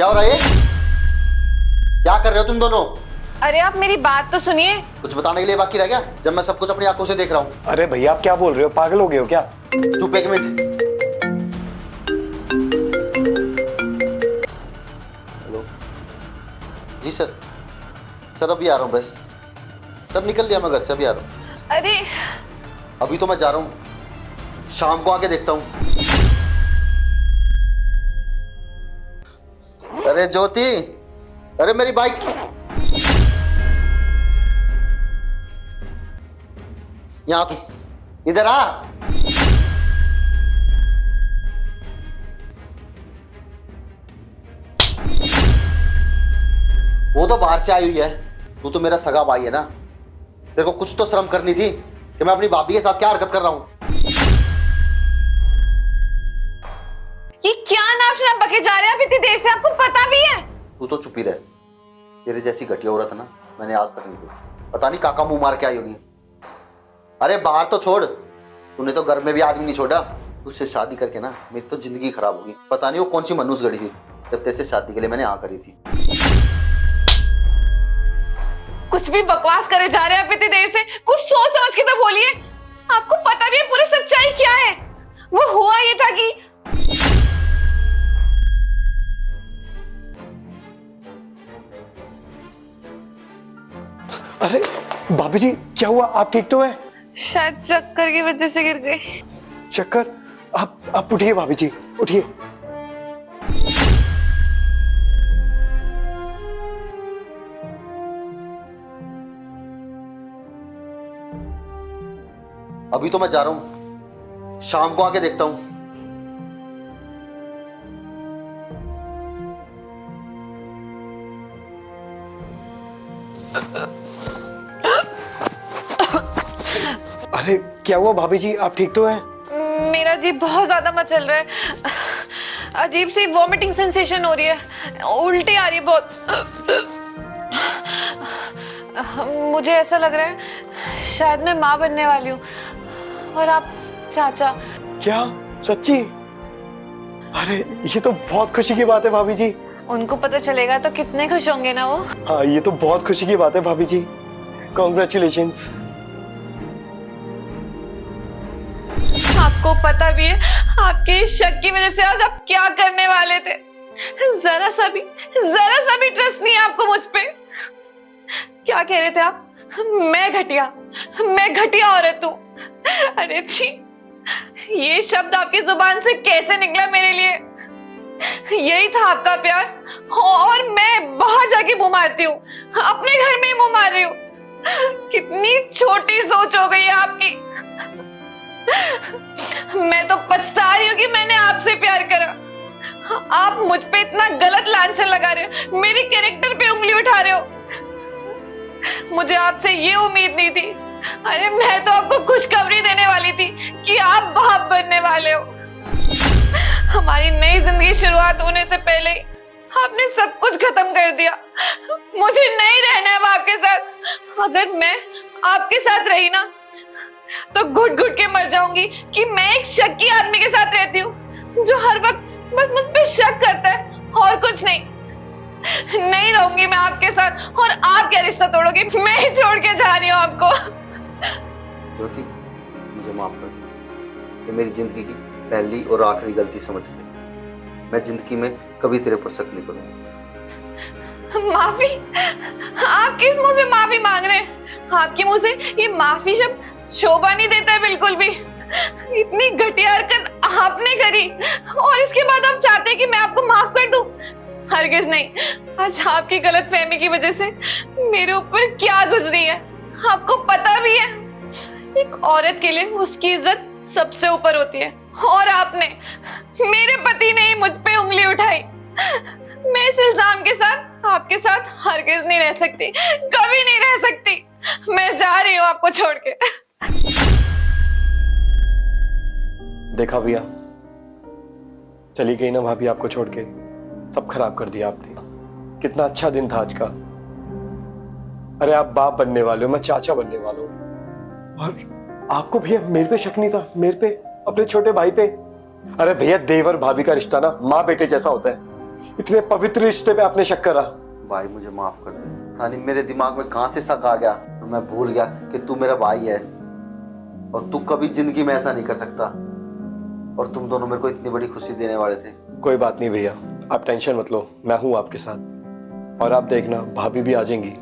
क्या हो रहा है ये? क्या कर रहे हो तुम दोनों? अरे आप मेरी बात तो सुनिए। कुछ बताने के लिए बाकी रह गया जब मैं सब कुछ अपनी आंखों से देख रहा हूँ। अरे भैया आप क्या बोल रहे हो, पागल हो गए हो क्या? चुप एक मिनट। हेलो जी सर। सर अभी आ रहा हूँ बस। सर निकल लिया मैं घर से, अभी आ रहा हूँ। अरे अभी तो मैं जा रहा हूँ, शाम को आके देखता हूँ। अरे ज्योति, अरे मेरी बाइक। यहाँ तू इधर आ। वो तो बाहर से आई हुई है, तू तो मेरा सगा भाई है ना। तेरे को कुछ तो शर्म करनी थी कि मैं अपनी भाभी के साथ क्या हरकत कर रहा हूं। ये क्या नाम शराब बके जा रहे हैं आप इतनी देर से, आपको पता भी है? तू तो चुप ही रह। तेरे जैसी घटिया औरत ना मैंने आज तक नहीं देखी। पता नहीं काका मुंह मार के आई होगी। अरे बाहर तो छोड़, तूने तो घर में भी आदमी नहीं छोड़ा। उससे शादी करके ना मेरी तो जिंदगी खराब होगी। पता नहीं वो कौन सी मनूस गढ़ी थी जब तेरे से शादी के लिए मैंने हाँ करी थी। कुछ भी बकवास करे जा रहे हैं आप इतनी देर से, कुछ सोच समझ के तो बोलिए। आपको पता भी है पूरी सच्चाई क्या है? वो हुआ ये था कि अरे भाभी जी क्या हुआ, आप ठीक तो हैं? शायद चक्कर की वजह से गिर गए। चक्कर? आप उठिए भाभी जी, उठिए। अभी तो मैं जा रहा हूं, शाम को आके देखता हूं। अरे क्या हुआ भाभी जी, आप ठीक तो हैं? मेरा जी बहुत ज्यादा मचल रहा है, अजीब सी वॉमिटिंग सेंसेशन हो रही है, उल्टी आ रही है बहुत। मुझे ऐसा लग रहा है शायद मैं माँ बनने वाली हूँ, और आप चाचा। क्या सच्ची? अरे ये तो बहुत खुशी की बात है भाभी जी। उनको पता चलेगा तो कितने खुश होंगे ना वो। हाँ ये तो बहुत खुशी की बात है भाभी जी, कॉन्ग्रेचुलेशंस। आपको पता भी है आपके इस शक की वजह से आज आप क्या करने वाले थे? जरा सा भी ट्रस्ट नहीं है आपको मुझ पे। क्या कह रहे थे आप? मैं घटिया औरत हूँ। अरे छी, ये शब्द आपकी जुबान से कैसे निकला मेरे लिए? यही था आपका प्यार, और मैं बाहर जाके मुंह मारती हूँ, अपने घर में ही मुंह मार रही हूँ। कितनी छोटी सोच हो गई है आपकी। मैं तो पछता रही हूँ कि मैंने आपसे प्यार करा। आप मुझ पे इतना गलत लांछन लगा रहे हो, मेरे कैरेक्टर पे उंगली उठा रहे हो। मुझे आपसे ये उम्मीद नहीं थी। अरे मैं तो आपको खुशखबरी देने वाली थी कि आप बाप बनने वाले हो। हमारी नई जिंदगी शुरुआत होने से पहले ही आपने सब कुछ खत्म कर दिया। मुझे नहीं रहना है अब आपके साथ। अगर मैं आपके साथ रही ना तो घुट घुट के मर जाऊंगी कि मैं एक शक्की आदमी के साथ रहती हूँ जो हर वक्त बस मुझ पे शक करता है और कुछ नहीं। नहीं रहूंगी मैं आपके साथ, और आप क्या रिश्ता तोड़ोगे? मैं ही छोड़ के जा रही हूँ आपको। ज्योति मुझे माफ कर दो, ये मेरी जिंदगी की पहली और आखिरी गलती समझ गई। मैं जिंदगी में कभी तेरे पर शक नहीं करूंगा। माफी? आप किस मुंह से माफी मांग रहे हैं? आपके मुंह से ये माफी शब्द शोभा नहीं देता है बिल्कुल भी। इतनी घटिया हरकत आपने करी और इसके बाद आप चाहते हैं कि मैं आपको माफ कर दूं? हरगिज नहीं। आज आपकी गलतफहमी की वजह से मेरे ऊपर क्या गुजरी है आपको पता भी है। एक औरत के लिए उसकी इज्जत सबसे ऊपर होती है, और आपने, मेरे पति ने ही मुझ पे उंगली उठाई। मैं इस इल्जाम के साथ आपके साथ हरगिज नहीं रह सकती, कभी नहीं रह सकती। मैं जा रही हूँ आपको छोड़ के। देखा भैया, चली गई ना भाभी आपको छोड़ के, सब खराब कर दिया आपने। कितना अच्छा दिन था आज का। अरे आप बाप बनने वाले हो, मैं चाचा बनने वाला हूँ। और आपको भैया मेरे पे शक नहीं था, मेरे पे, अपने छोटे भाई पे। अरे भैया देवर भाभी का रिश्ता ना माँ बेटे जैसा होता है। इतने पवित्र रिश्ते पे आपने शक करा। भाई मुझे माफ कर दे। यानी मेरे दिमाग में कहां से शक आ गया और मैं भूल गया कि तू मेरा भाई है और तू कभी जिंदगी में ऐसा नहीं कर सकता। और तुम दोनों मेरे को इतनी बड़ी खुशी देने वाले थे। कोई बात नहीं भैया, आप टेंशन मत लो, मैं हूं आपके साथ। और आप देखना भाभी भी आ जाएंगी।